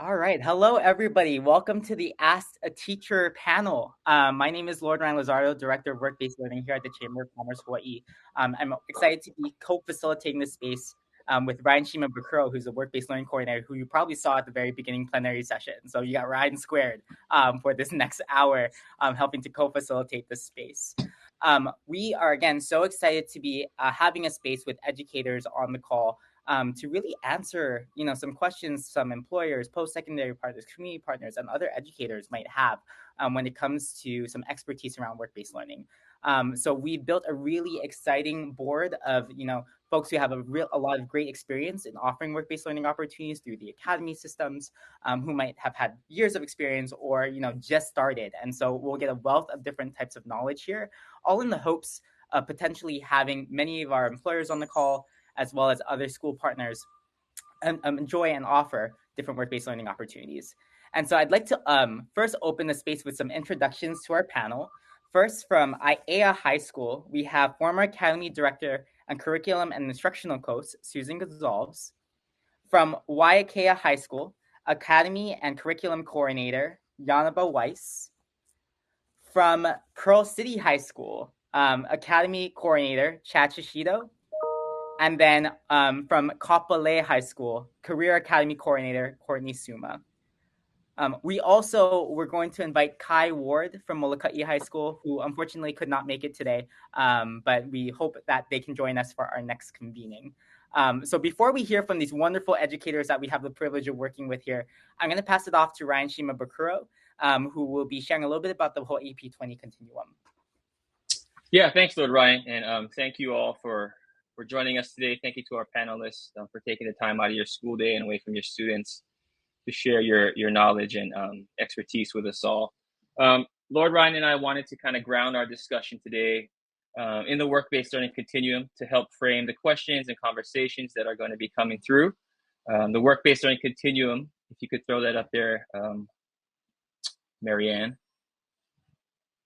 All right. Hello, everybody. Welcome to the Ask a Teacher panel. My name is Lord Ryan Lazardo, Director of Work-Based Learning here at the Chamber of Commerce Hawaii. I'm excited to be co-facilitating this space with Ryan Shima Bakuro, who's a work-based learning coordinator, who you probably saw at the very beginning plenary session. So you got Ryan squared for this next hour, helping to co-facilitate this space. We are, again, so excited to be having a space with educators on the call to really answer, some questions some employers, post-secondary partners, community partners, and other educators might have when it comes to some expertise around work-based learning. So we built a really exciting board of, folks who have a lot of great experience in offering work-based learning opportunities through the academy systems, who might have had years of experience or, just started. And so we'll get a wealth of different types of knowledge here, all in the hopes of potentially having many of our employers on the call, as well as other school partners, enjoy and offer different work-based learning opportunities. And so I'd like to first open the space with some introductions to our panel. First, from IAEA High School, we have former Academy Director and Curriculum and Instructional Coach, Susan Gonzalez. From Waiakea High School, Academy and Curriculum Coordinator, Yanaba Weiss. From Pearl City High School, Academy Coordinator, Chad Shishido. And then from Kapolei High School, Career Academy Coordinator, Courtney Suma. We also were going to invite Kai Ward from Molokai High School, who unfortunately could not make it today, but we hope that they can join us for our next convening. So before we hear from these wonderful educators that we have the privilege of working with here, I'm going to pass it off to Ryan Shima Bakuro, who will be sharing a little bit about the whole AP20 continuum. Yeah, thanks, Lord Ryan, and thank you all for joining us today. Thank you to our panelists for taking the time out of your school day and away from your students to share your knowledge and expertise with us all. Lord Ryan and I wanted to kind of ground our discussion today in the work-based learning continuum to help frame the questions and conversations that are going to be coming through. The work-based learning continuum, if you could throw that up there, Marianne.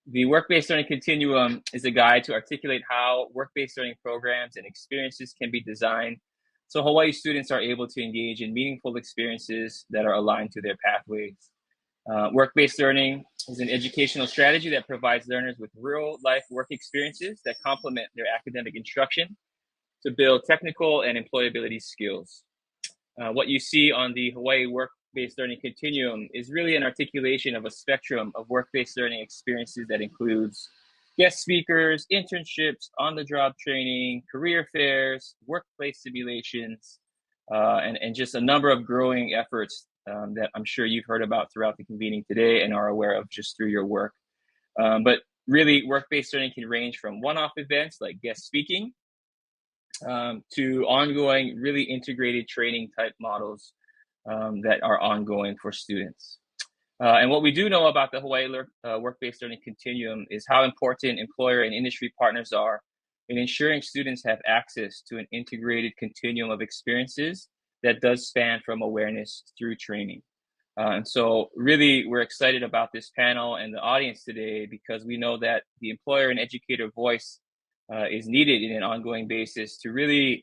The work-based learning continuum is a guide to articulate how work-based learning programs and experiences can be designed so Hawaii students are able to engage in meaningful experiences that are aligned to their pathways. Work-based learning is an educational strategy that provides learners with real-life work experiences that complement their academic instruction to build technical and employability skills. What you see on the Hawaii work-based learning continuum is really an articulation of a spectrum of work-based learning experiences that includes guest speakers, internships, on-the-job training, career fairs, workplace simulations, and just a number of growing efforts that I'm sure you've heard about throughout the convening today and are aware of just through your work. But really, work-based learning can range from one-off events like guest speaking to ongoing, really integrated training type models that are ongoing for students. And what we do know about the Hawaii work-based learning continuum is how important employer and industry partners are in ensuring students have access to an integrated continuum of experiences that does span from awareness through training. And so really, we're excited about this panel and the audience today because we know that the employer and educator voice is needed in an ongoing basis to really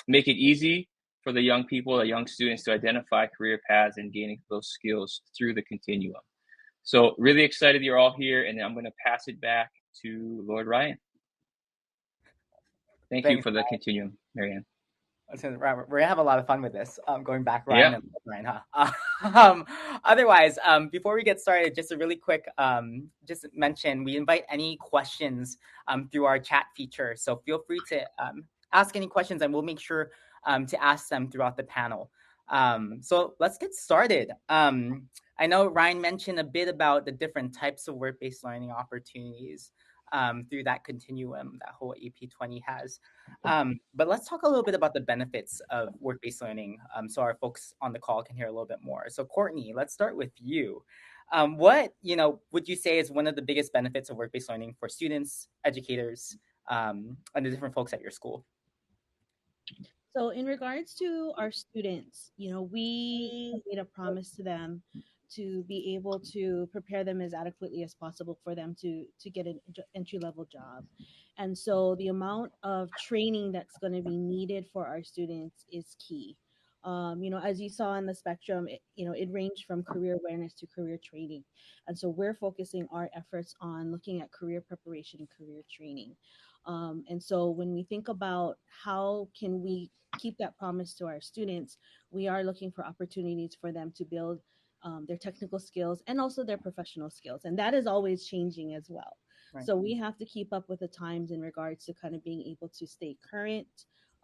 make it easy for the young people, the young students to identify career paths and gaining those skills through the continuum. So really excited you're all here, and I'm going to pass it back to Lord Ryan. Thank you for the continuum, Marianne. We're gonna have a lot of fun with this. Going back, Ryan Yeah. and Ryan, otherwise, before we get started, just a really quick, just mention we invite any questions through our chat feature. So feel free to ask any questions, and we'll make sure to ask them throughout the panel. So let's get started. I know Ryan mentioned a bit about the different types of work-based learning opportunities through that continuum that whole AP20 has. But let's talk a little bit about the benefits of work-based learning so our folks on the call can hear a little bit more. So Courtney, let's start with you. What, would you say is one of the biggest benefits of work-based learning for students, educators, and the different folks at your school? So in regards to our students, we made a promise to them to be able to prepare them as adequately as possible for them to get an entry level job. And so the amount of training that's going to be needed for our students is key. As you saw in the spectrum, it ranged from career awareness to career training. And so we're focusing our efforts on looking at career preparation and career training. And so when we think about how can we keep that promise to our students, we are looking for opportunities for them to build their technical skills and also their professional skills. And that is always changing as well. Right. So we have to keep up with the times in regards to kind of being able to stay current,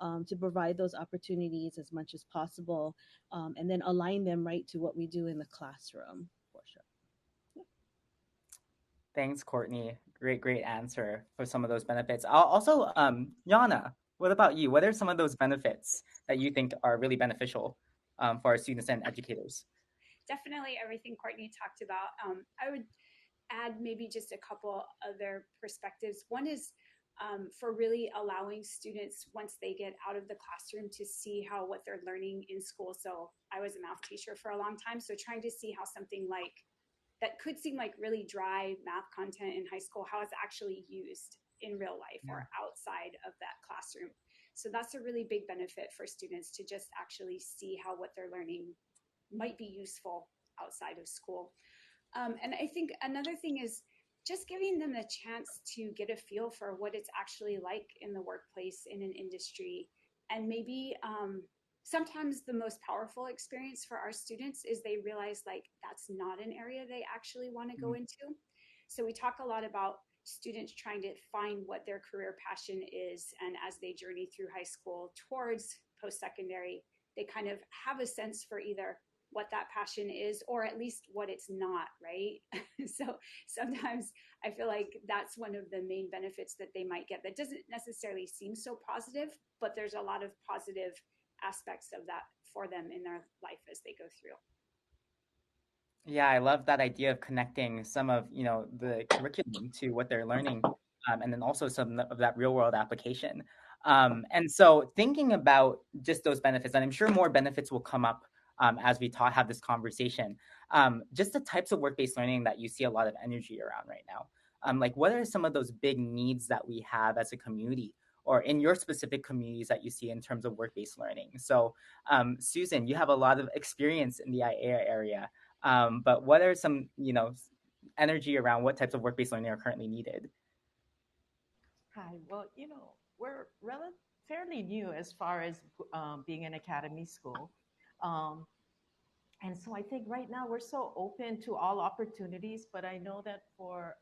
to provide those opportunities as much as possible, and then align them right to what we do in the classroom for sure. Thanks, Courtney. Great answer for some of those benefits. Also, Yana, what about you? What are some of those benefits that you think are really beneficial for our students and educators? Definitely everything Courtney talked about. I would add maybe just a couple other perspectives. One is for really allowing students, once they get out of the classroom, to see how what they're learning in school. So I was a math teacher for a long time, so trying to see how something like that could seem like really dry math content in high school, how it's actually used in real life or outside of that classroom. So that's a really big benefit for students, to just actually see how what they're learning might be useful outside of school. And I think another thing is just giving them the chance to get a feel for what it's actually like in the workplace, in an industry. And maybe sometimes the most powerful experience for our students is they realize like that's not an area they actually want to go into. So we talk a lot about students trying to find what their career passion is. And as they journey through high school towards post-secondary, they kind of have a sense for either what that passion is or at least what it's not, right? So sometimes I feel like that's one of the main benefits that they might get that doesn't necessarily seem so positive, but there's a lot of positive aspects of that for them in their life as they go through. Yeah, I love that idea of connecting some of, the curriculum to what they're learning, and then also some of that real world application. And so thinking about just those benefits, and I'm sure more benefits will come up as we have this conversation. Just the types of work-based learning that you see a lot of energy around right now. Like, what are some of those big needs that we have as a community, or in your specific communities that you see in terms of work-based learning? So, Susan, you have a lot of experience in the IA area. But what are some, energy around what types of work-based learning are currently needed? Hi. Well, we're fairly new as far as being an academy school. Um, and so I think right now we're so open to all opportunities, but I know that for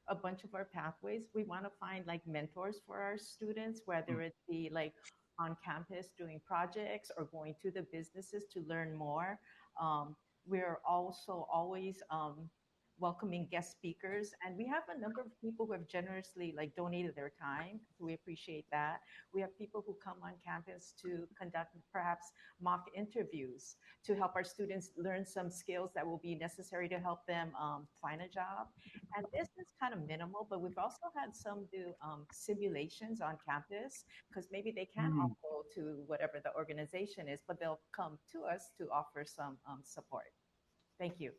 a bunch of our pathways, we want to find like mentors for our students, whether it be like on campus doing projects or going to the businesses to learn more. Um, we're also always welcoming guest speakers, and we have a number of people who have generously like donated their time, so we appreciate that. We have people who come on campus to conduct perhaps mock interviews to help our students learn some skills that will be necessary to help them find a job. And this is kind of minimal, but we've also had some do simulations on campus because maybe they can't all go to whatever the organization is, but they'll come to us to offer some support. Thank you.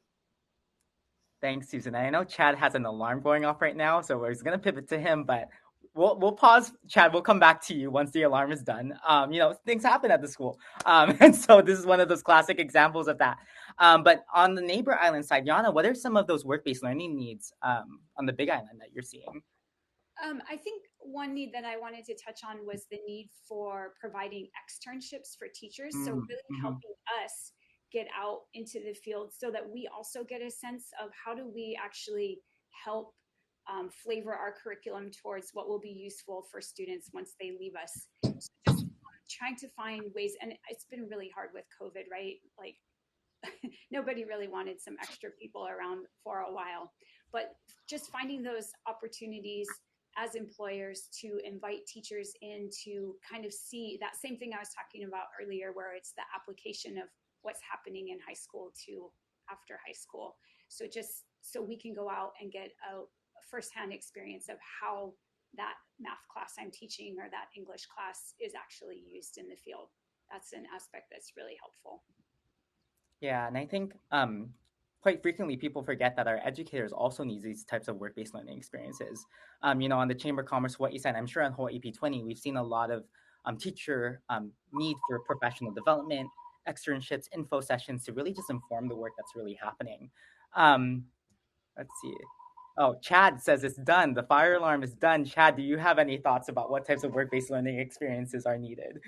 Thanks, Susan. I know Chad has an alarm going off right now, so we're just gonna pivot to him, but we'll pause. Chad, we'll come back to you once the alarm is done. Things happen at the school, and so this is one of those classic examples of that. But on the neighbor island side, Yana, what are some of those work-based learning needs on the Big Island that you're seeing? I think one need that I wanted to touch on was the need for providing externships for teachers. So really Mm-hmm. helping us get out into the field so that we also get a sense of how do we actually help flavor our curriculum towards what will be useful for students once they leave us. So just trying to find ways, and it's been really hard with COVID, right? Like nobody really wanted some extra people around for a while, but just finding those opportunities as employers to invite teachers in to kind of see that same thing I was talking about earlier, where it's the application of what's happening in high school to after high school. So just so we can go out and get a firsthand experience of how that math class I'm teaching or that English class is actually used in the field. That's an aspect that's really helpful. Yeah, and I think quite frequently people forget that our educators also need these types of work-based learning experiences. On the Chamber of Commerce Hawaii side, I'm sure on Hawaii P20, we've seen a lot of teacher need for professional development, externships, info sessions to really just inform the work that's really happening. Let's see. Oh, Chad says it's done. The fire alarm is done. Chad, do you have any thoughts about what types of work-based learning experiences are needed?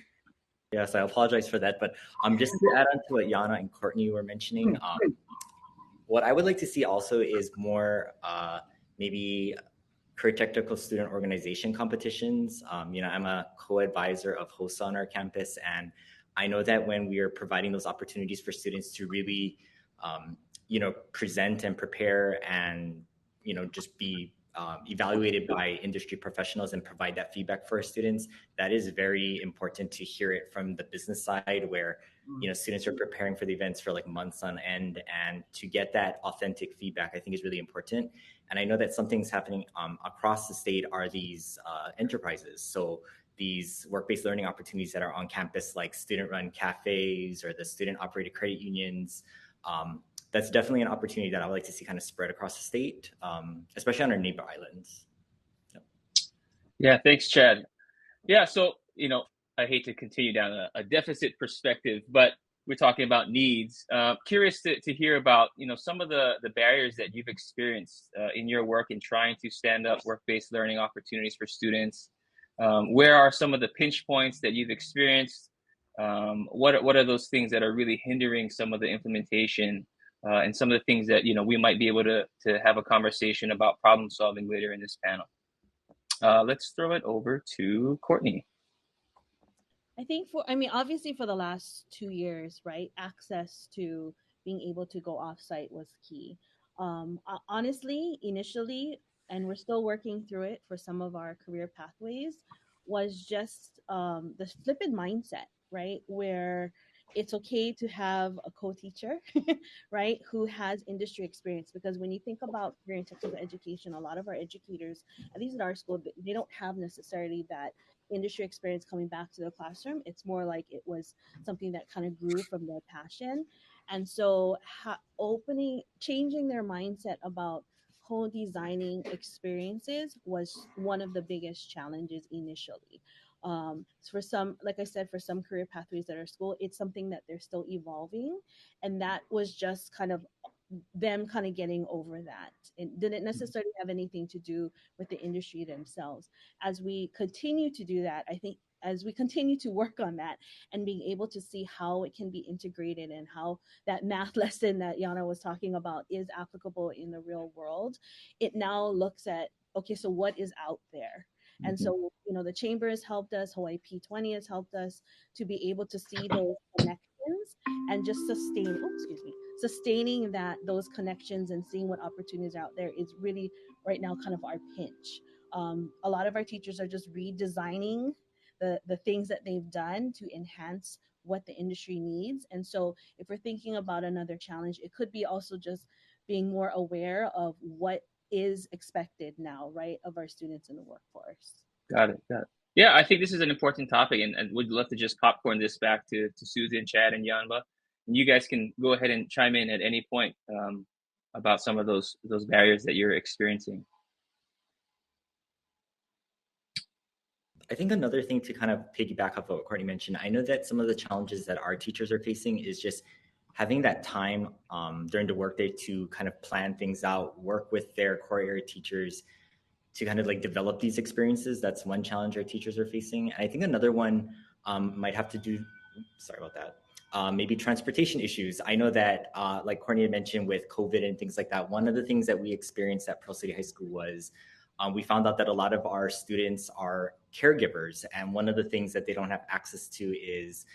Yes, I apologize for that, but just to add on to what Yana and Courtney were mentioning, what I would like to see also is more maybe career technical student organization competitions. I'm a co-advisor of HOSA on our campus, and I know that when we are providing those opportunities for students to really, present and prepare and, just be evaluated by industry professionals and provide that feedback for our students, that is very important to hear it from the business side where, students are preparing for the events for like months on end, and to get that authentic feedback, I think is really important. And I know that something's happening across the state are these enterprises. So these work-based learning opportunities that are on campus, like student-run cafes or the student-operated credit unions. That's definitely an opportunity that I would like to see kind of spread across the state, especially on our neighbor islands. Yep. Yeah, thanks, Chad. Yeah, so, I hate to continue down a deficit perspective, but we're talking about needs. Curious to hear about, some of the barriers that you've experienced in your work in trying to stand up work-based learning opportunities for students. Where are some of the pinch points that you've experienced? What are those things that are really hindering some of the implementation and some of the things that, we might be able to have a conversation about problem solving later in this panel? Let's throw it over to Courtney. I think obviously for the last 2 years, right, access to being able to go offsite was key. Honestly, initially, and we're still working through it for some of our career pathways, was just the flippant mindset, right, where it's okay to have a co-teacher, right, who has industry experience. Because when you think about career and technical education, a lot of our educators, at least at our school, they don't have necessarily that industry experience coming back to the classroom. It's more like it was something that kind of grew from their passion. And so changing their mindset about co-designing experiences was one of the biggest challenges initially. For some, like I said, for some career pathways at our school, it's something that they're still evolving. And that was just kind of them kind of getting over that. It didn't necessarily have anything to do with the industry themselves. As we continue to do that, I think as we continue to work on that and being able to see how it can be integrated and how that math lesson that Yana was talking about is applicable in the real world, it now looks at, okay, so what is out there? And so, the chamber has helped us, Hawaii P20 has helped us to be able to see those connections and just sustaining those connections and seeing what opportunities are out there is really right now kind of our pinch. A lot of our teachers are just redesigning the things that they've done to enhance what the industry needs. And so if we're thinking about another challenge, it could be also just being more aware of what is expected now, right, of our students in the workforce. Got it. Yeah, I think this is an important topic, and would love to just popcorn this back to Susan, Chad, and Yanba. And you guys can go ahead and chime in at any point about some of those barriers that you're experiencing. I think another thing to kind of piggyback off of what Courtney mentioned, I know that some of the challenges that our teachers are facing is just having that time during the workday to kind of plan things out, work with their core area teachers to kind of like develop these experiences. That's one challenge our teachers are facing. And I think another one might have to do, sorry about that, maybe transportation issues. I know that like Courtney had mentioned with COVID and things like that, one of the things that we experienced at Pearl City High School was we found out that a lot of our students are caregivers. And one of the things that they don't have access to is,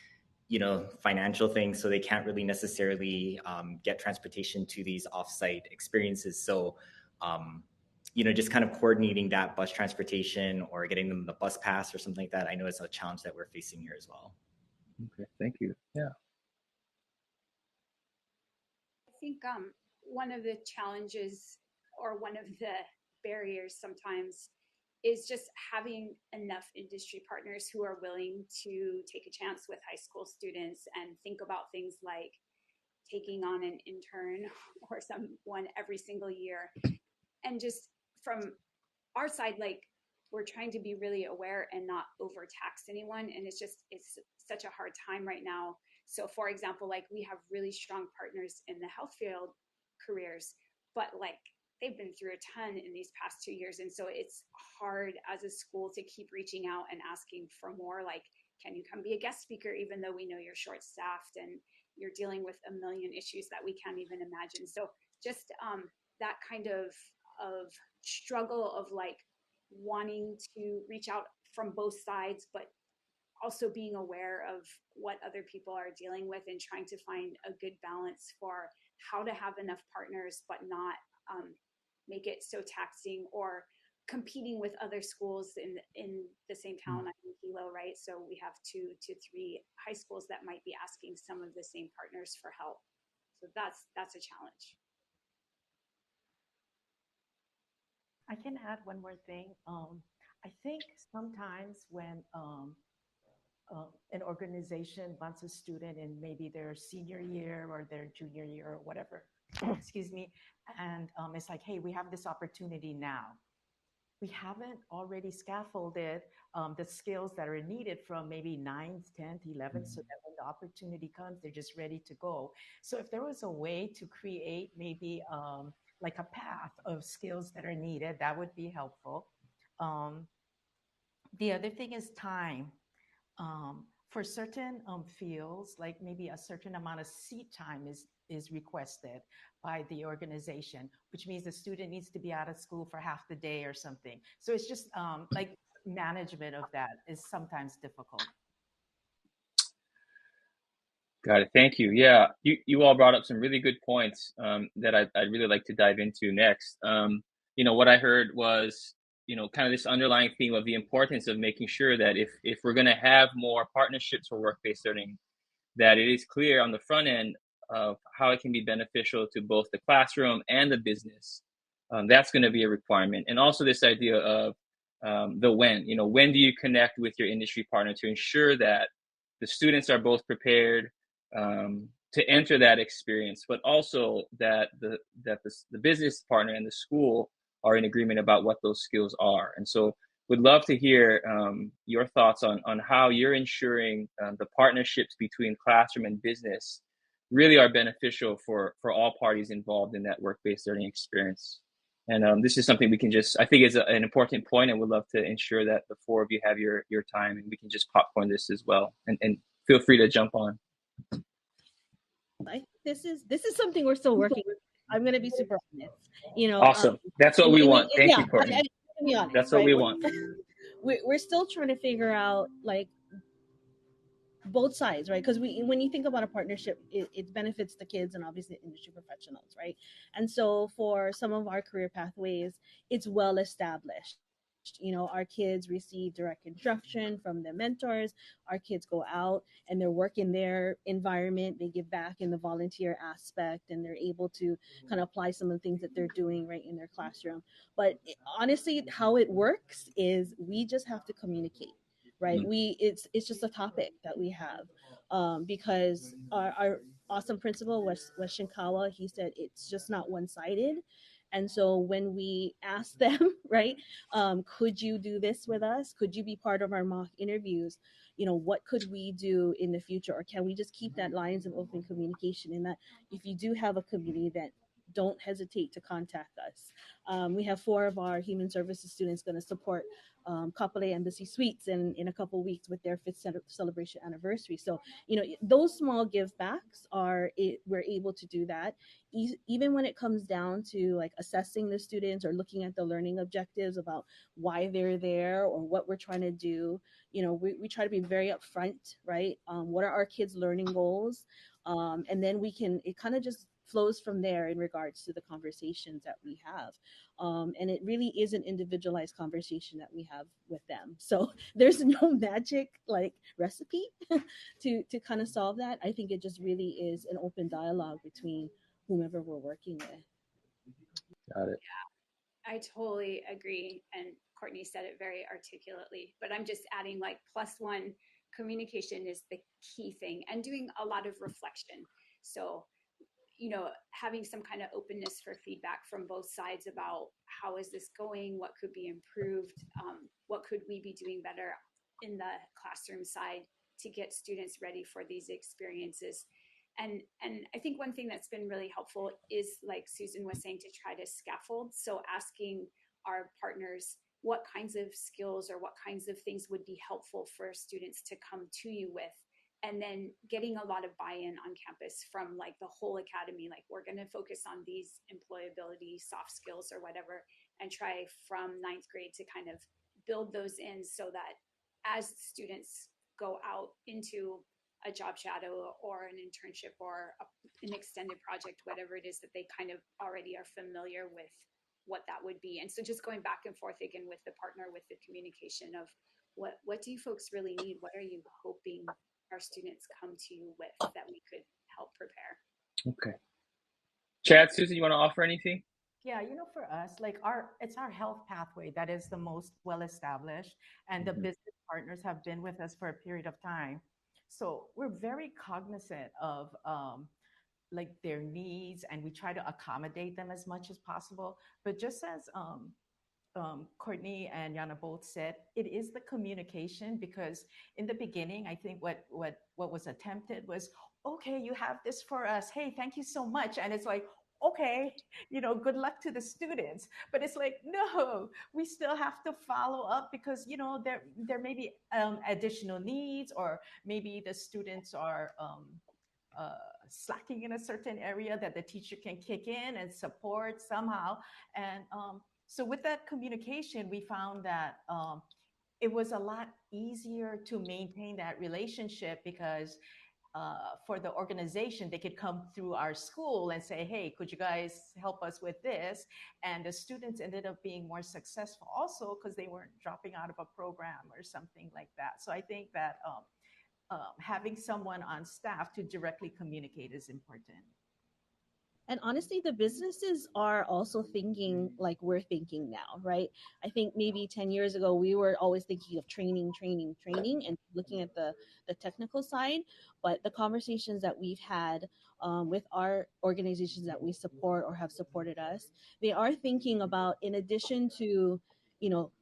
financial things. So they can't really necessarily get transportation to these offsite experiences. So, just kind of coordinating that bus transportation or getting them the bus pass or something like that, I know it's a challenge that we're facing here as well. Okay, thank you. Yeah. I think one of the challenges or one of the barriers sometimes is just having enough industry partners who are willing to take a chance with high school students and think about things like taking on an intern or someone every single year. And just from our side, like we're trying to be really aware and not overtax anyone. And it's such a hard time right now. So for example, like we have really strong partners in the health field careers, but like they've been through a ton in these past 2 years. And so it's hard as a school to keep reaching out and asking for more, like, can you come be a guest speaker, even though we know you're short staffed and you're dealing with a million issues that we can't even imagine. So just that kind of struggle of like wanting to reach out from both sides, but also being aware of what other people are dealing with and trying to find a good balance for how to have enough partners, but not make it so taxing or competing with other schools in the same town. I'm in Hilo, right? So we have 2 to 3 high schools that might be asking some of the same partners for help. So that's a challenge. I can add one more thing. I think sometimes when an organization wants a student in maybe their senior year or their junior year or whatever, excuse me, and it's like, hey, we have this opportunity now. We haven't already scaffolded the skills that are needed from maybe 9th, 10th, 11th, so that when the opportunity comes, they're just ready to go. So if there was a way to create maybe like a path of skills that are needed, that would be helpful. The other thing is time. For certain fields, like maybe a certain amount of seat time is requested by the organization, which means the student needs to be out of school for half the day or something. So it's just like management of that is sometimes difficult. Got it. Thank you. Yeah, you all brought up some really good points that I'd really like to dive into next. What I heard was, kind of this underlying theme of the importance of making sure that if we're going to have more partnerships for work-based learning, that it is clear on the front end of how it can be beneficial to both the classroom and the business. That's going to be a requirement. And also this idea of the when do you connect with your industry partner to ensure that the students are both prepared to enter that experience, but also that the business partner and the school are in agreement about what those skills are. And so would love to hear your thoughts on how you're ensuring the partnerships between classroom and business really are beneficial for all parties involved in that work-based learning experience. And this is something we can I think is an important point, and would love to ensure that the four of you have your time, and we can just popcorn this as well. And feel free to jump on. I think this is something we're still working with. I'm going to be super honest. Awesome. That's what we want. Thank you, Courtney. To be honest, that's what we want. We're still trying to figure out like both sides, right? Because when you think about a partnership, it benefits the kids and obviously industry professionals, right? And so for some of our career pathways, it's well established. Our kids receive direct instruction from their mentors. Our kids go out and they're working their environment. They give back in the volunteer aspect, and they're able to kind of apply some of the things that they're doing right in their classroom. But honestly, how it works is we just have to communicate, right? It's just a topic that we have, because our awesome principal was Shinkawa. He said it's just not one-sided. And so when we asked them, right, could you do this with us? Could you be part of our mock interviews? What could we do in the future? Or can we just keep that lines of open communication, in that if you do have a community event, don't hesitate to contact us. We have 4 of our human services students going to support Kapolei Embassy Suites in a couple of weeks with their 5th celebration anniversary. So, those small give backs we're able to do that. Even when it comes down to like assessing the students or looking at the learning objectives about why they're there or what we're trying to do, we try to be very upfront, right? What are our kids' learning goals? And then it kind of just flows from there in regards to the conversations that we have. And it really is an individualized conversation that we have with them. So there's no magic like recipe to kind of solve that. I think it just really is an open dialogue between whomever we're working with. Got it. Yeah, I totally agree. And Courtney said it very articulately, but I'm just adding like +1, communication is the key thing, and doing a lot of reflection. So having some kind of openness for feedback from both sides about how is this going, what could be improved, what could we be doing better in the classroom side to get students ready for these experiences. And I think one thing that's been really helpful is, like Susan was saying, to try to scaffold. So asking our partners what kinds of skills or what kinds of things would be helpful for students to come to you with, and then getting a lot of buy-in on campus from like the whole academy. Like, we're going to focus on these employability soft skills or whatever, and try from ninth grade to kind of build those in, so that as students go out into a job shadow or an internship or an extended project, whatever it is, that they kind of already are familiar with what that would be. And so just going back and forth again with the partner, with the communication of what do you folks really need? What are you hoping our students come to you with that we could help prepare? Okay. Chad, Susan, you want to offer anything? Yeah, for us, like it's our health pathway that is the most well established, and the business partners have been with us for a period of time. So we're very cognizant of like their needs, and we try to accommodate them as much as possible. But just as Courtney and Yana both said, it is the communication, because in the beginning, I think what was attempted was, okay, you have this for us. Hey, thank you so much. And it's like, okay, good luck to the students. But it's like, no, we still have to follow up, because there may be additional needs, or maybe the students are slacking in a certain area that the teacher can kick in and support somehow. And so with that communication, we found that it was a lot easier to maintain that relationship, because for the organization, they could come through our school and say, hey, could you guys help us with this? And the students ended up being more successful also, because they weren't dropping out of a program or something like that. So I think that having someone on staff to directly communicate is important. And honestly, the businesses are also thinking like we're thinking now, right? I think maybe 10 years ago, we were always thinking of training, training, training, and looking at the technical side. But the conversations that we've had with our organizations that we support or have supported us, they are thinking about, in addition to,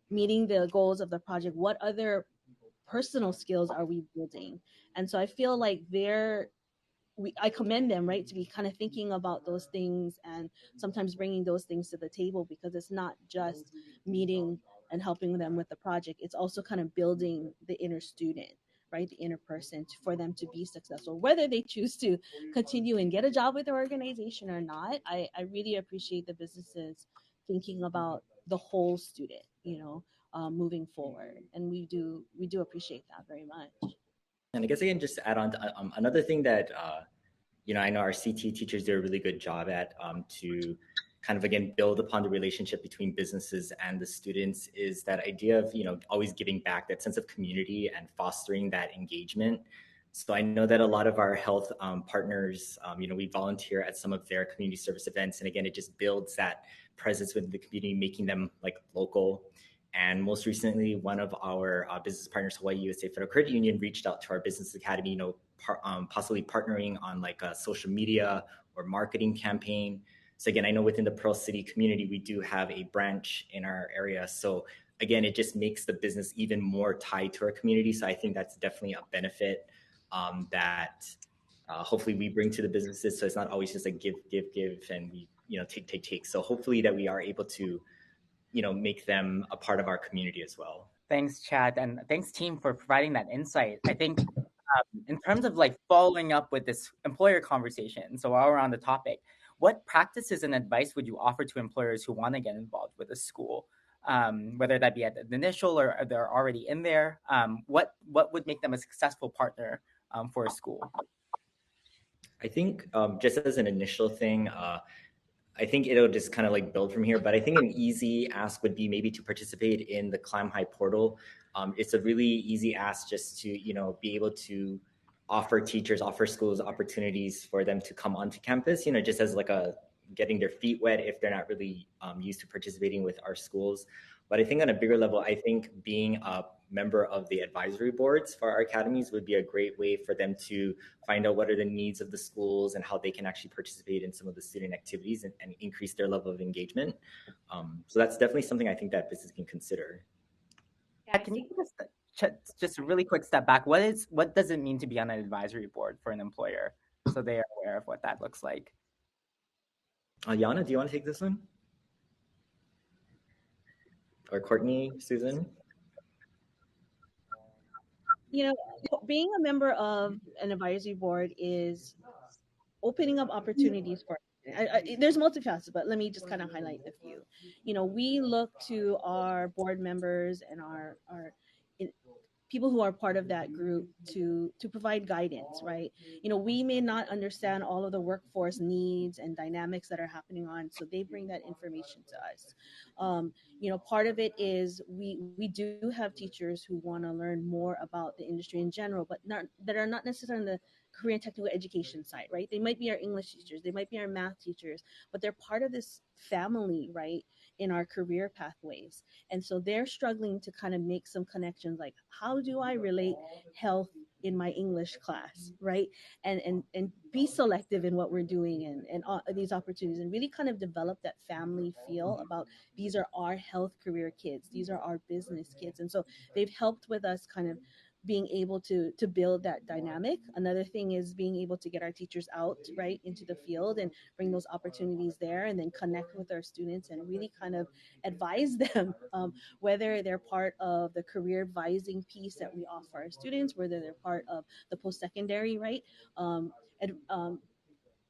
meeting the goals of the project, what other personal skills are we building? And so I feel like I commend them, right, to be kind of thinking about those things and sometimes bringing those things to the table, because it's not just meeting and helping them with the project. It's also kind of building the inner student, right, the inner person, for them to be successful, whether they choose to continue and get a job with the organization or not. I really appreciate the businesses thinking about the whole student, moving forward, and we do appreciate that very much. And I guess I can just add on to, another thing that I know our CT teachers do a really good job at, to kind of again build upon the relationship between businesses and the students, is that idea of always giving back, that sense of community and fostering that engagement. So I know that a lot of our health partners, we volunteer at some of their community service events, and again, it just builds that presence within the community, making them like local. And most recently, one of our business partners, Hawaii USA Federal Credit Union, reached out to our business academy, possibly partnering on like a social media or marketing campaign. So again, I know within the Pearl City community, we do have a branch in our area. So again, it just makes the business even more tied to our community. So I think that's definitely a benefit that hopefully we bring to the businesses. So it's not always just a give, and we take. So hopefully that we are able to make them a part of our community as well. Thanks, Chad, and thanks, team, for providing that insight. I think in terms of like following up with this employer conversation, so while we're on the topic, what practices and advice would you offer to employers who want to get involved with a school, whether that be at the initial or they're already in there? What would make them a successful partner for a school? I think just as an initial thing, I think it'll just kind of like build from here. But I think an easy ask would be maybe to participate in the Climb High portal. It's a really easy ask just to, be able to offer teachers, offer schools opportunities for them to come onto campus, just as like getting their feet wet if they're not really used to participating with our schools. But I think on a bigger level, I think being a member of the advisory boards for our academies would be a great way for them to find out what are the needs of the schools and how they can actually participate in some of the student activities and increase their level of engagement. So that's definitely something I think that business can consider. Yeah, I Can you think just a really quick step back? What does it mean to be on an advisory board for an employer, so they are aware of what that looks like? Yana, do you want to take this one? Or Courtney, Susan? You know, being a member of an advisory board is opening up opportunities for. There's multifaceted, but let me just kind of highlight a few. You know, we look to our board members and our people who are part of that group to provide guidance, right? You know, we may not understand all of the workforce needs and dynamics that are happening on, so they bring that information to us. You know, part of it is we do have teachers who want to learn more about the industry in general, but not that are not necessarily on the career and technical education side, right? They might be our English teachers, they might be our math teachers, but they're part of this family, right, in our career pathways. And so they're struggling to kind of make some connections, like how do I relate health in my English class, right? And be selective in what we're doing and these opportunities, and really kind of develop that family feel about these are our health career kids, these are our business kids. And so they've helped with us kind of being able to build that dynamic. Another thing is being able to get our teachers out right into the field and bring those opportunities there, and then connect with our students and really kind of advise them, whether they're part of the career advising piece that we offer our students, whether they're part of the post-secondary, right, um, ed,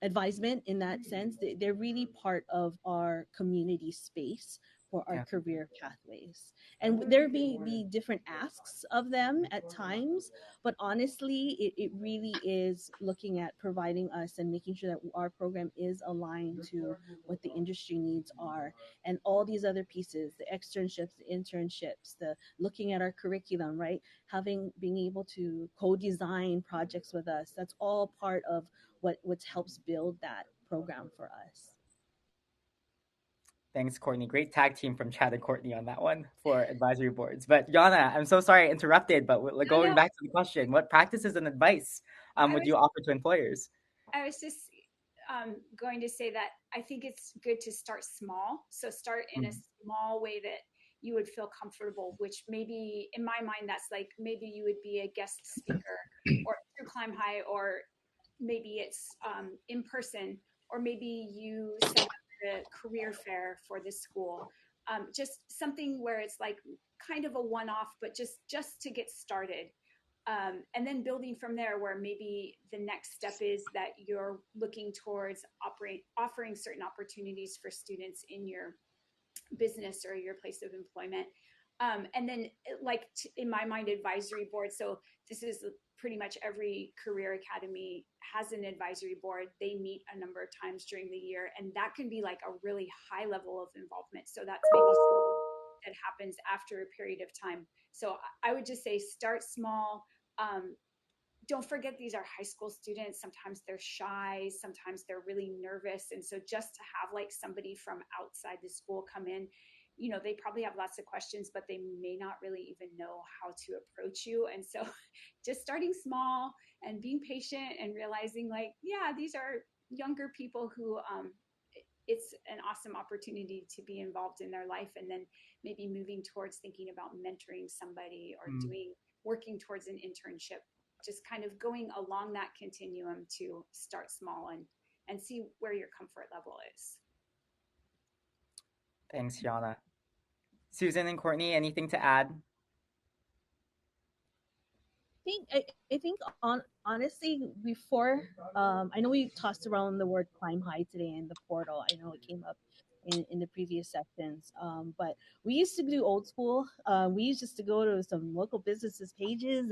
advisement in that sense. They're really part of our community space for our Yeah. career pathways. And there be different asks of them at times, but honestly, it really is looking at providing us and making sure that our program is aligned to what the industry needs are. And all these other pieces, the externships, the internships, the looking at our curriculum, right? Being able to co-design projects with us, that's all part of what helps build that program for us. Thanks, Courtney. Great tag team from Chad and Courtney on that one for advisory boards. But Yana, I'm so sorry I interrupted, but no, going no. back to the question, what practices and advice I would was you offer to employers? I was just going to say that I think it's good to start small. So start in a Mm. small way that you would feel comfortable, which maybe in my mind, that's like maybe you would be a guest speaker or through Climb High, or maybe it's in person, or maybe you set up the career fair for the school. Just something where it's like kind of a one-off, but just to get started. And then building from there, where maybe the next step is that you're looking towards offering certain opportunities for students in your business or your place of employment. And then, like in my mind, advisory board. So this is pretty much every career academy has an advisory board. They meet a number of times during the year, and that can be like a really high level of involvement. So that's maybe something that happens after a period of time. So I would just say start small. Don't forget, these are high school students. Sometimes they're shy, sometimes they're really nervous. And so just to have like somebody from outside the school come in, you know, they probably have lots of questions, but they may not really even know how to approach you. And so just starting small and being patient and realizing like, yeah, these are younger people who it's an awesome opportunity to be involved in their life, and then maybe moving towards thinking about mentoring somebody or Mm. working towards an internship, just kind of going along that continuum to start small and see where your comfort level is. Thanks, Yana. Susan and Courtney, anything to add? I think honestly, before, I know we tossed around the word climb high today in the portal. I know it came up in the previous sections, but we used to do old school. We used just to go to some local businesses pages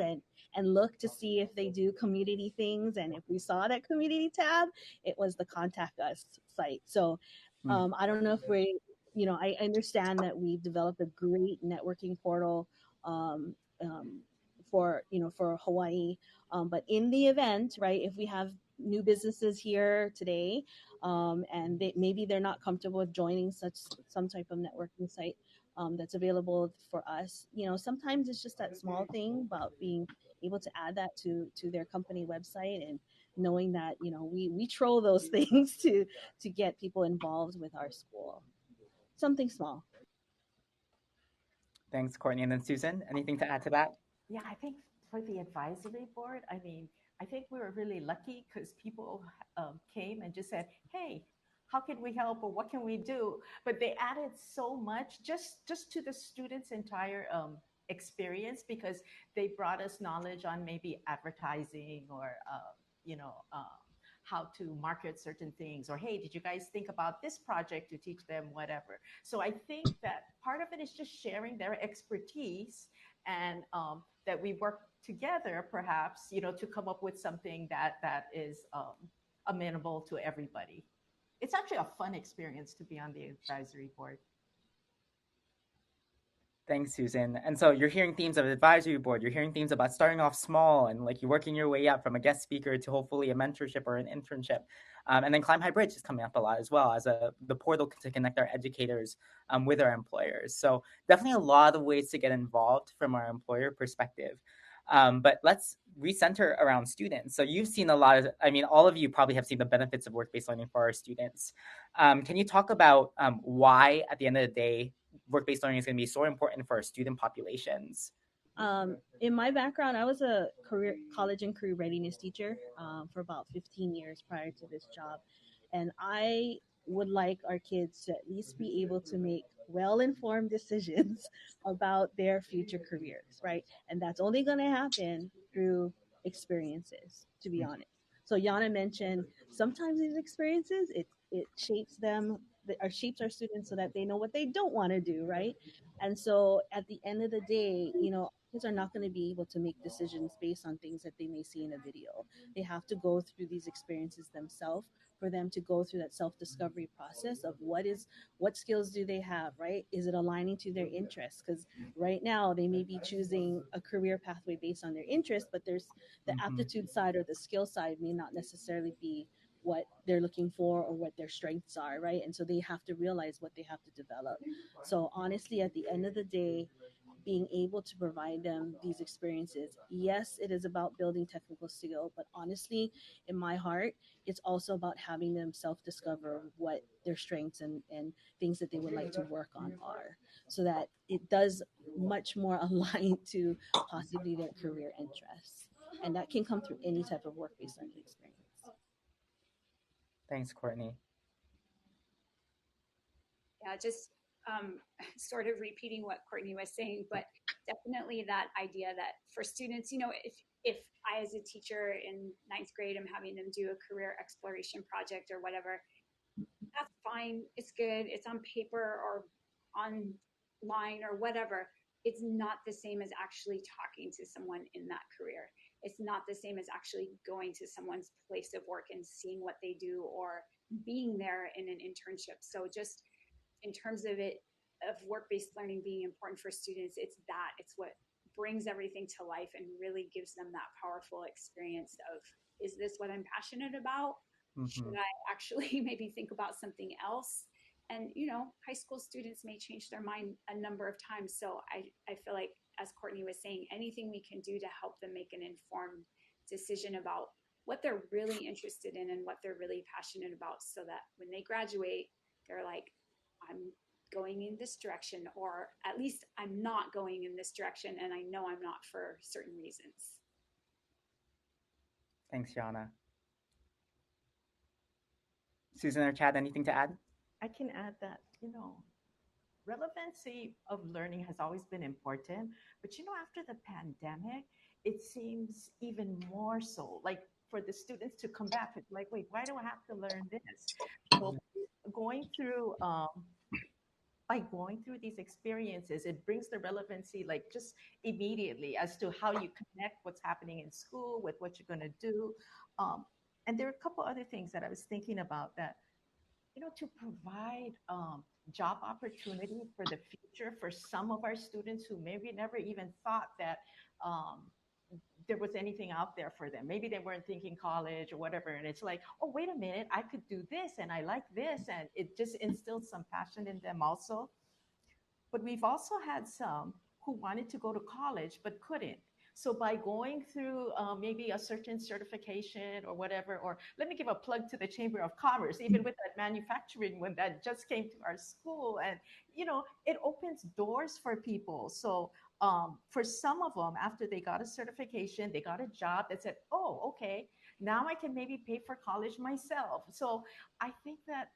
and look to see if they do community things, and if we saw that community tab, it was the contact us site. So Mm. I don't know if we, you know, I understand that we've developed a great networking portal. Um, um, for, you know, for Hawaii. But in the event, right, if we have new businesses here today, and maybe they're not comfortable with joining such some type of networking site, that's available for us. Sometimes it's just that small thing about being able to add that to their company website, and knowing that we troll those things to get people involved with our school. Something small. Thanks, Courtney. And then Susan, anything to add to that? Yeah, I think for the advisory board, I mean, I think we were really lucky because people came and just said, "Hey, how can we help, or what can we do?" But they added so much just to the students' entire experience, because they brought us knowledge on maybe advertising, or you know. How to market certain things, or hey, did you guys think about this project to teach them whatever? So I think that part of it is just sharing their expertise, and that we work together, perhaps, to come up with something that is amenable to everybody. It's actually a fun experience to be on the advisory board. Thanks, Susan. And so you're hearing themes of advisory board. You're hearing themes about starting off small and like you're working your way up from a guest speaker to hopefully a mentorship or an internship. And then Climb High Bridge is coming up a lot as well as the portal to connect our educators with our employers. So definitely a lot of ways to get involved from our employer perspective. But let's recenter around students. So you've seen a lot of, I mean, all of you probably have seen the benefits of work-based learning for our students. Can you talk about why, at the end of the day, work-based learning is going to be so important for our student populations? In my background, I was a college and career readiness teacher for about 15 years prior to this job. And I would like our kids to at least be able to make well-informed decisions about their future careers, right? And that's only going to happen through experiences, to be honest. So Yana mentioned sometimes these experiences, it shapes them, or shapes our students so that they know what they don't want to do, right? And so at the end of the day, kids are not going to be able to make decisions based on things that they may see in a video. They have to go through these experiences themselves, for them to go through that self-discovery process of what skills do they have, right? Is it aligning to their interests? Because right now they may be choosing a career pathway based on their interests, but there's the aptitude side or the skill side may not necessarily be what they're looking for or what their strengths are, right? And so they have to realize what they have to develop. So honestly, at the end of the day, being able to provide them these experiences, yes, it is about building technical skill, but honestly, in my heart, it's also about having them self-discover what their strengths and things that they would like to work on are, so that it does much more align to possibly their career interests. And that can come through any type of work-based learning experience. Thanks, Courtney. Yeah, just sort of repeating what Courtney was saying, but definitely that idea that for students, if I, as a teacher in ninth grade, am having them do a career exploration project or whatever, that's fine. It's good. It's on paper or online or whatever. It's not the same as actually talking to someone in that career. It's not the same as actually going to someone's place of work and seeing what they do, or being there in an internship. So just in terms of work-based learning being important for students, it's what brings everything to life and really gives them that powerful experience of, is this what I'm passionate about? Should I actually maybe think about something else? And high school students may change their mind a number of times. So I feel like, as Courtney was saying, anything we can do to help them make an informed decision about what they're really interested in and what they're really passionate about, so that when they graduate, they're like, I'm going in this direction, or at least I'm not going in this direction, and I know I'm not for certain reasons. Thanks, Yana. Susan or Chad, anything to add? I can add that, relevancy of learning has always been important, but after the pandemic, it seems even more so. Like, for the students to come back, it's like, wait, why do I have to learn this? So going through these experiences, it brings the relevancy, like, just immediately, as to how you connect what's happening in school with what you're going to do. And there are a couple other things that I was thinking about, that to provide job opportunity for the future for some of our students who maybe never even thought that there was anything out there for them. Maybe they weren't thinking college or whatever. And it's like, oh, wait a minute, I could do this and I like this. And it just instills some passion in them also. but we've also had some who wanted to go to college but couldn't. So by going through maybe a certain certification or whatever, or let me give a plug to the Chamber of Commerce, even with that manufacturing one that just came to our school, and it opens doors for people. So for some of them, after they got a certification, they got a job that said, "Oh, okay, now I can maybe pay for college myself." So I think that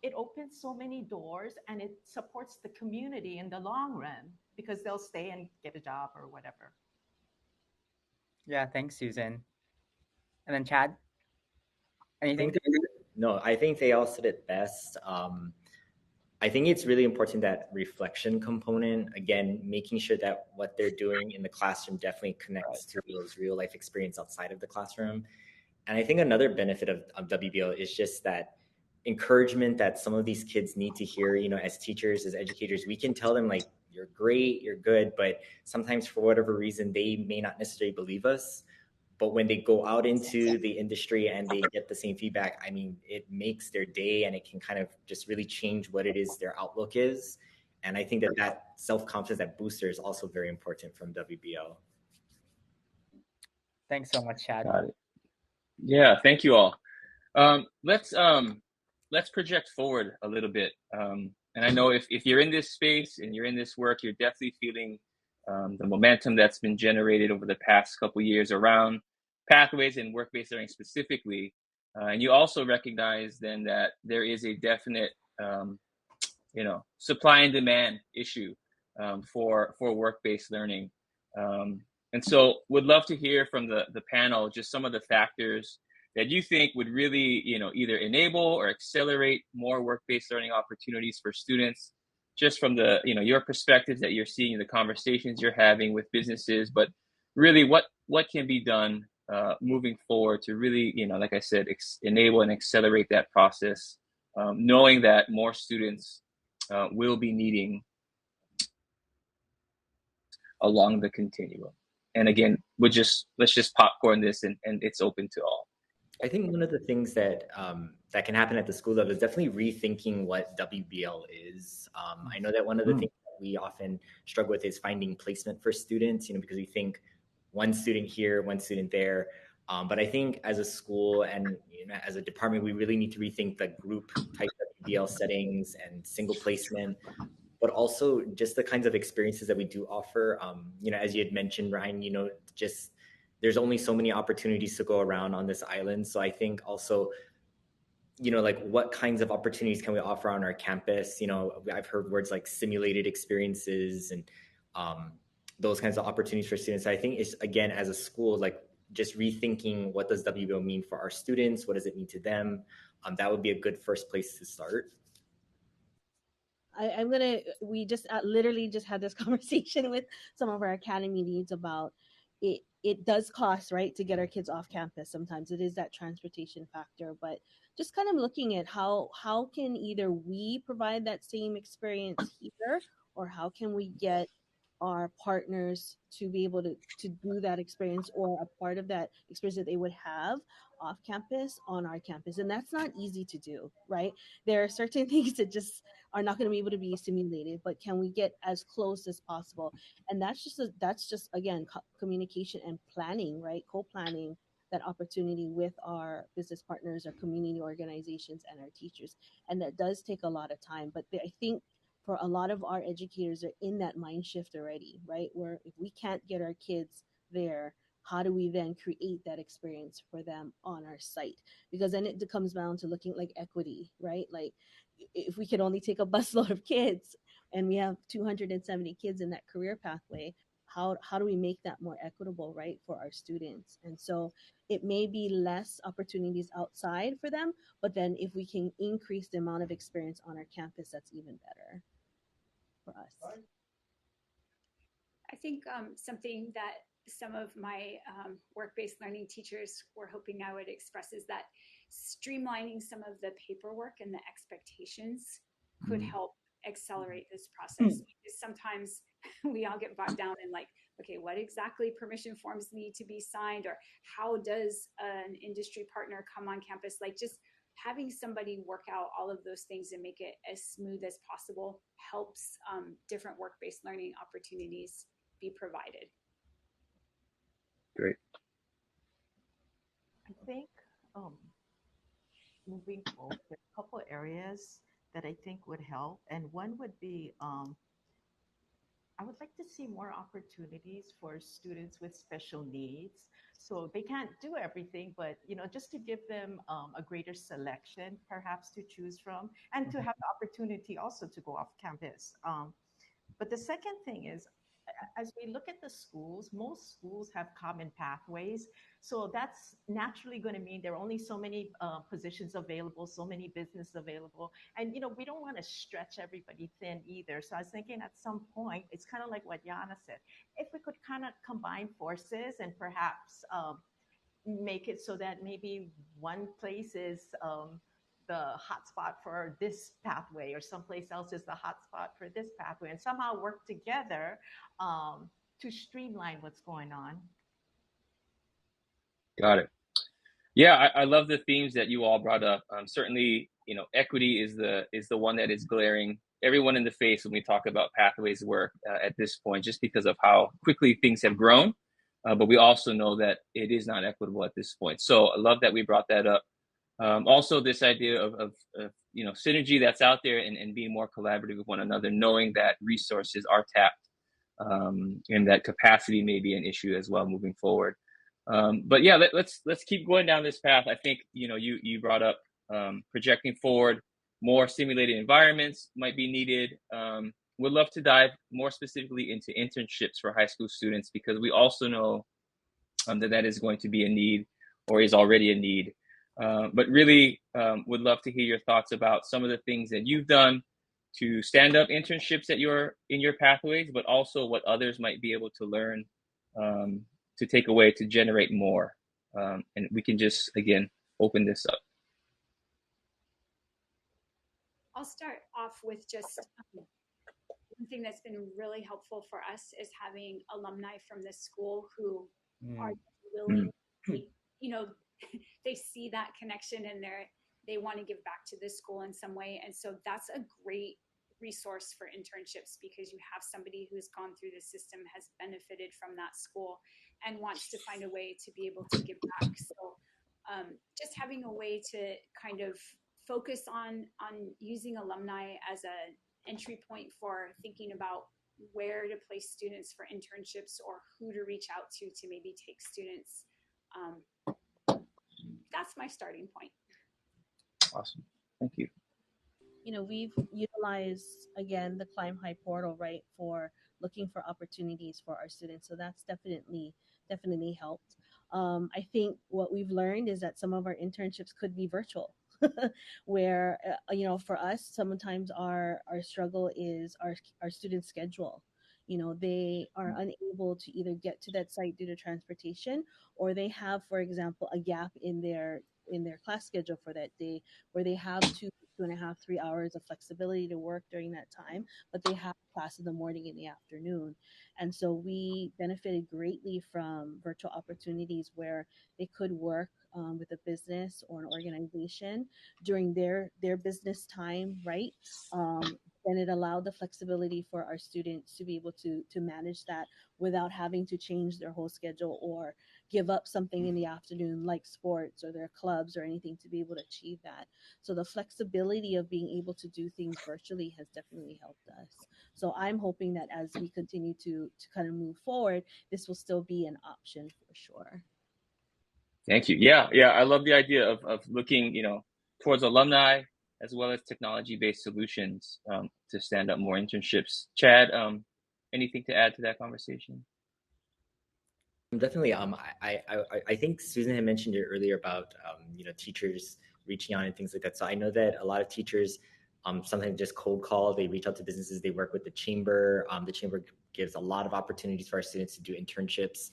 it opens so many doors, and it supports the community in the long run because they'll stay and get a job or whatever. Yeah, thanks, Susan. And then Chad, I think anything? no, I think they all said it best. I think it's really important that reflection component, again, making sure that what they're doing in the classroom definitely connects to those real life experience outside of the classroom. And I think another benefit of WBO is just that encouragement that some of these kids need to hear, as teachers, as educators. We can tell them, like, you're great, you're good, but sometimes for whatever reason, they may not necessarily believe us. But when they go out into the industry and they get the same feedback, I mean, it makes their day, and it can kind of just really change what it is their outlook is. And I think that self-confidence, that booster, is also very important from WBO. Thanks so much, Chad. Got it. Yeah, thank you all. Let's project forward a little bit. And I know if you're in this space and you're in this work, you're definitely feeling the momentum that's been generated over the past couple years around pathways and work-based learning specifically. And you also recognize then that there is a definite, supply and demand issue for work-based learning. And so would love to hear from the panel just some of the factors that you think would really, either enable or accelerate more work-based learning opportunities for students, just from the, your perspectives that you're seeing, the conversations you're having with businesses, but really what can be done moving forward to really, like I said, enable and accelerate that process, knowing that more students will be needing along the continuum. And again, let's just popcorn this, and it's open to all. I think one of the things that that can happen at the school level is definitely rethinking what WBL is. I know that one of the things that we often struggle with is finding placement for students, because we think one student here, one student there. But I think as a school and as a department, we really need to rethink the group type WBL settings and single placement, but also just the kinds of experiences that we do offer. As you had mentioned, Ryan, just there's only so many opportunities to go around on this island. So I think also, like, what kinds of opportunities can we offer on our campus? I've heard words like simulated experiences and those kinds of opportunities for students. So I think it's, again, as a school, like, just rethinking what does WBO mean for our students? What does it mean to them? That would be a good first place to start. We just literally just had this conversation with some of our academy leads about it. It does cost, right, to get our kids off campus. Sometimes it is that transportation factor, but just kind of looking at how can either we provide that same experience here, or how can we get our partners to be able to do that experience, or a part of that experience that they would have off campus on our campus. And that's not easy to do, right? There are certain things that just are not going to be able to be simulated, but can we get as close as possible? And that's just again communication and planning, right? Co-planning that opportunity with our business partners, our community organizations, and our teachers. And that does take a lot of time, but I think for a lot of our educators are in that mind shift already, right? Where if we can't get our kids there, how do we then create that experience for them on our site? Because then it comes down to looking like equity, right? Like, if we could only take a busload of kids and we have 270 kids in that career pathway, how do we make that more equitable, right, for our students? And so it may be less opportunities outside for them, but then if we can increase the amount of experience on our campus, that's even better for us. I think something that some of my work-based learning teachers were hoping I would express is that streamlining some of the paperwork and the expectations could help accelerate this process. Because sometimes we all get bogged down in, like, okay, what exactly permission forms need to be signed, or how does an industry partner come on campus? Like, just having somebody work out all of those things and make it as smooth as possible helps different work-based learning opportunities be provided. Great. I think moving forward, there are a couple areas that I think would help, and one would be I would like to see more opportunities for students with special needs. So they can't do everything, but just to give them a greater selection, perhaps to choose from, and to have the opportunity also to go off campus. But the second thing is, as we look at the schools, most schools have common pathways. So that's naturally going to mean there are only so many positions available, so many businesses available. And, we don't want to stretch everybody thin either. So I was thinking at some point, it's kind of like what Yana said, if we could kind of combine forces and perhaps make it so that maybe one place is the hotspot for this pathway, or someplace else is the hotspot for this pathway, and somehow work together to streamline what's going on. Got it. Yeah, I love the themes that you all brought up. Certainly, equity is the one that is glaring everyone in the face when we talk about pathways work at this point, just because of how quickly things have grown. But we also know that it is not equitable at this point. So I love that we brought that up. Also, this idea of synergy that's out there, and being more collaborative with one another, knowing that resources are tapped, and that capacity may be an issue as well moving forward. But yeah, let's keep going down this path. I think you brought up projecting forward, more simulated environments might be needed. Would love to dive more specifically into internships for high school students, because we also know that is going to be a need, or is already a need. But really would love to hear your thoughts about some of the things that you've done to stand up internships in your pathways, but also what others might be able to learn to take away to generate more. And we can just, again, open this up. I'll start off with just one thing that's been really helpful for us is having alumni from this school who are willing, they see that connection and they want to give back to this school in some way. And so that's a great resource for internships, because you have somebody who's gone through the system, has benefited from that school, and wants to find a way to be able to give back. So just having a way to kind of focus on using alumni as an entry point for thinking about where to place students for internships, or who to reach out to maybe take students. That's my starting point. Awesome. Thank you. We've utilized, again, the Climb High portal, right, for looking for opportunities for our students. So that's definitely helped. I think what we've learned is that some of our internships could be virtual, where, for us, sometimes our struggle is our student schedule. They are unable to either get to that site due to transportation, or they have, for example, a gap in their class schedule for that day, where they have 2.5, 3 hours of flexibility to work during that time, but they have class in the morning and the afternoon. And so we benefited greatly from virtual opportunities where they could work with a business or an organization during their business time, right? Then it allowed the flexibility for our students to be able to manage that without having to change their whole schedule or give up something in the afternoon like sports or their clubs or anything to be able to achieve that. So the flexibility of being able to do things virtually has definitely helped us. So I'm hoping that as we continue to kind of move forward, this will still be an option for sure. Thank you. Yeah. I love the idea of looking, towards alumni as well as technology-based solutions to stand up more internships. Chad, anything to add to that conversation? Definitely. I think Susan had mentioned it earlier about teachers reaching out and things like that. So I know that a lot of teachers sometimes just cold call. They reach out to businesses. They work with the chamber. The chamber gives a lot of opportunities for our students to do internships.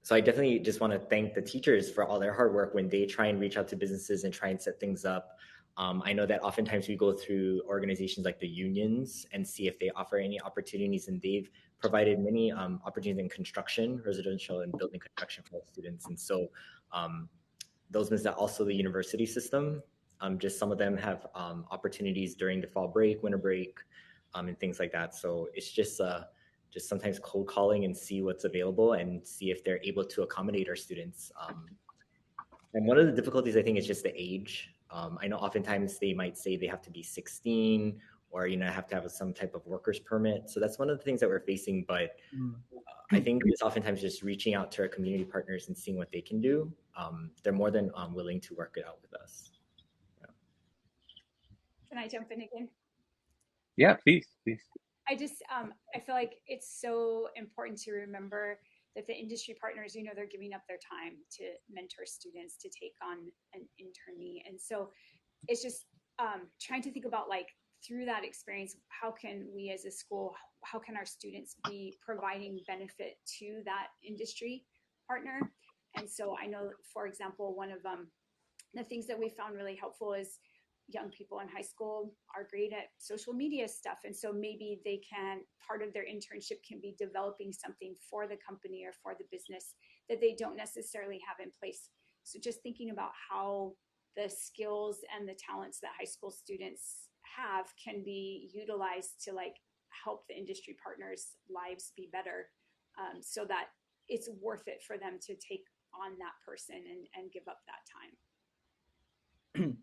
So I definitely just want to thank the teachers for all their hard work when they try and reach out to businesses and try and set things up. I know that oftentimes we go through organizations like the unions and see if they offer any opportunities, and they've provided many opportunities in construction, residential and building construction for students. And so those means that also the university system, just some of them have opportunities during the fall break, winter break, and things like that. So it's just sometimes cold calling and see what's available and see if they're able to accommodate our students. And one of the difficulties, I think, is just the age. I know oftentimes they might say they have to be 16 or, have to have some type of worker's permit. So that's one of the things that we're facing. But I think it's oftentimes just reaching out to our community partners and seeing what they can do. They're more than willing to work it out with us. Yeah. Can I jump in again? Yeah, please. I feel like it's so important to remember that the industry partners, they're giving up their time to mentor students, to take on an internee. And so it's just trying to think about, like, through that experience, how can we as a school, how can our students be providing benefit to that industry partner? And so I know, for example, one of the things that we found really helpful is young people in high school are great at social media stuff. And so maybe part of their internship can be developing something for the company or for the business that they don't necessarily have in place. So just thinking about how the skills and the talents that high school students have can be utilized to, like, help the industry partners' lives be better, so that it's worth it for them to take on that person and give up that time.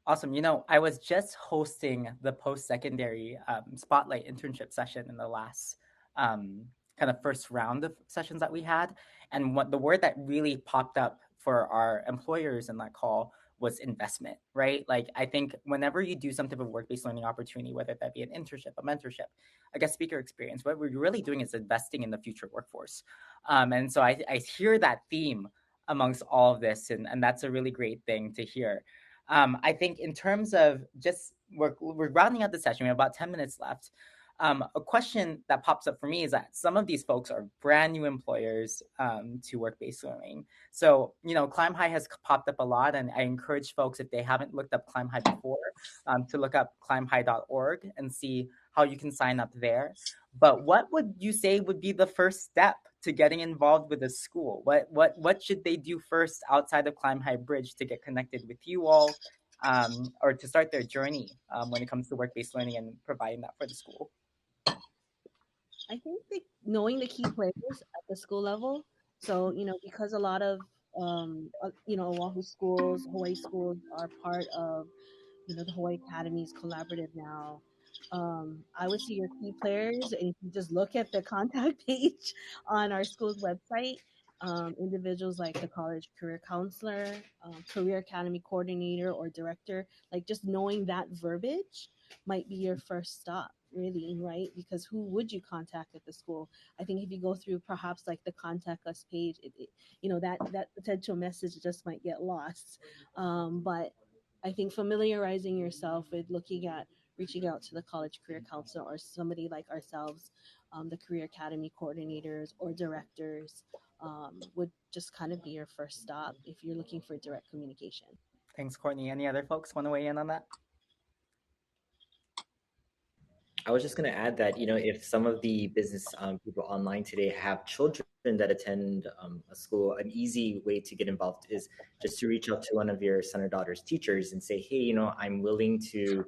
Awesome. I was just hosting the post-secondary spotlight internship session in the last kind of first round of sessions that we had. And what the word that really popped up for our employers in that call was investment, right? Like, I think whenever you do some type of work-based learning opportunity, whether that be an internship, a mentorship, a guest speaker experience, what we're really doing is investing in the future workforce. And so I hear that theme amongst all of this, and that's a really great thing to hear. I think in terms of just, we're rounding out the session. We have about 10 minutes left. A question that pops up for me is that some of these folks are brand new employers to work-based learning. So, Climb High has popped up a lot, and I encourage folks, if they haven't looked up Climb High before, to look up climbhigh.org and see how you can sign up there. But what would you say would be the first step to getting involved with a school? What should they do first outside of Climb High Bridge to get connected with you all, or to start their journey when it comes to work-based learning and providing that for the school? I think knowing the key players at the school level. So, because a lot of, Oahu schools, Hawaii schools are part of, the Hawaii Academy's collaborative now. I would see your key players, and if you just look at the contact page on our school's website, individuals like the college career counselor, career academy coordinator or director, like, just knowing that verbiage might be your first stop, really, right? Because who would you contact at the school? I think if you go through perhaps like the contact us page, that potential message just might get lost. But I think familiarizing yourself with reaching out to the college career counselor or somebody like ourselves, the career academy coordinators or directors, would just kind of be your first stop if you're looking for direct communication. Thanks, Courtney. Any other folks want to weigh in on that? I was just going to add that, if some of the business people online today have children that attend a school, an easy way to get involved is just to reach out to one of your son or daughter's teachers and say, hey, I'm willing to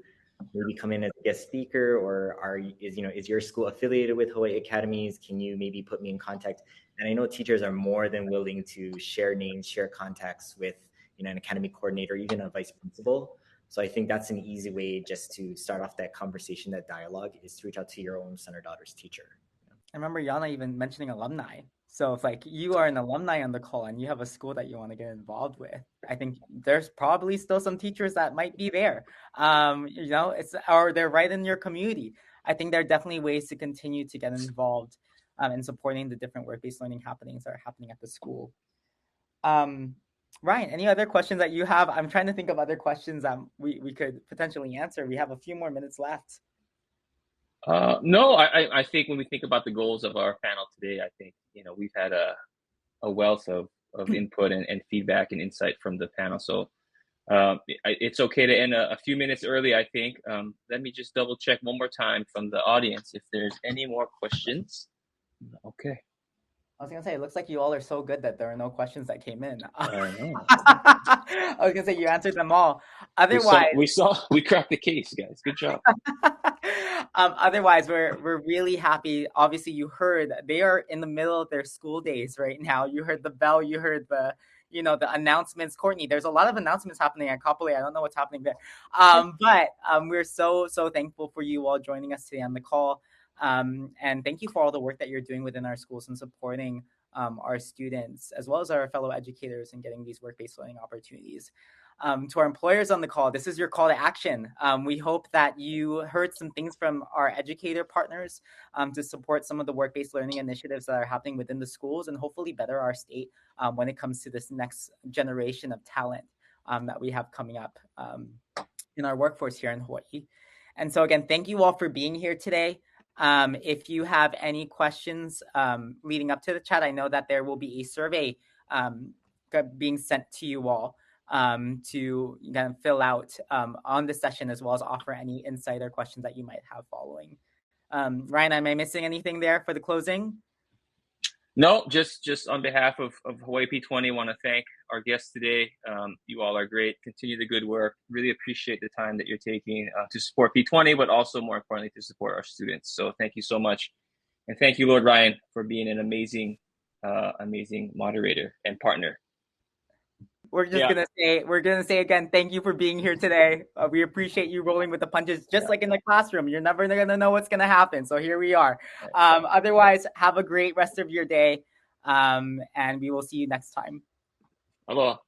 maybe come in as a guest speaker, or is your school affiliated with Hawaii Academies? Can you maybe put me in contact? And I know teachers are more than willing to share names, share contacts with, an academy coordinator, even a vice principal. So I think that's an easy way just to start off that conversation, that dialogue, is to reach out to your own son or daughter's teacher. I remember Yana even mentioning alumni. So if, like, you are an alumni on the call and you have a school that you want to get involved with, I think there's probably still some teachers that might be there. Or they're right in your community. I think there are definitely ways to continue to get involved in supporting the different work-based learning happenings that are happening at the school. Ryan, any other questions that you have? I'm trying to think of other questions we could potentially answer. We have a few more minutes left. No, I think when we think about the goals of our panel today, I think, we've had a wealth of input and feedback and insight from the panel. So it's okay to end a few minutes early, I think. Let me just double check one more time from the audience if there's any more questions. Okay. I was gonna say, it looks like you all are so good that there are no questions that came in. know. I was gonna say you answered them all. Otherwise, We cracked the case, guys. Good job. otherwise, we're really happy. Obviously, you heard they are in the middle of their school days right now. You heard the bell. You heard the announcements. Courtney, there's a lot of announcements happening at Kapolei. I don't know what's happening there, but we're so thankful for you all joining us today on the call. And thank you for all the work that you're doing within our schools and supporting our students as well as our fellow educators in getting these work-based learning opportunities. To our employers on the call, this is your call to action. We hope that you heard some things from our educator partners to support some of the work-based learning initiatives that are happening within the schools and hopefully better our state when it comes to this next generation of talent that we have coming up in our workforce here in Hawaii. And so again, thank you all for being here today. If you have any questions leading up to the chat, I know that there will be a survey being sent to you all to kind of fill out on the session, as well as offer any insight or questions that you might have following. Ryan, am I missing anything there for the closing? No, just on behalf of Hawaii P20, I want to thank our guests today. You all are great. Continue the good work. Really appreciate the time that you're taking to support P20, but also more importantly to support our students. So thank you so much. And thank you, Lord Ryan, for being an amazing moderator and partner. We're gonna say again, thank you for being here today. We appreciate you rolling with the punches, just like in the classroom. You're never gonna know what's gonna happen, so here we are. Otherwise, have a great rest of your day, and we will see you next time. Aloha.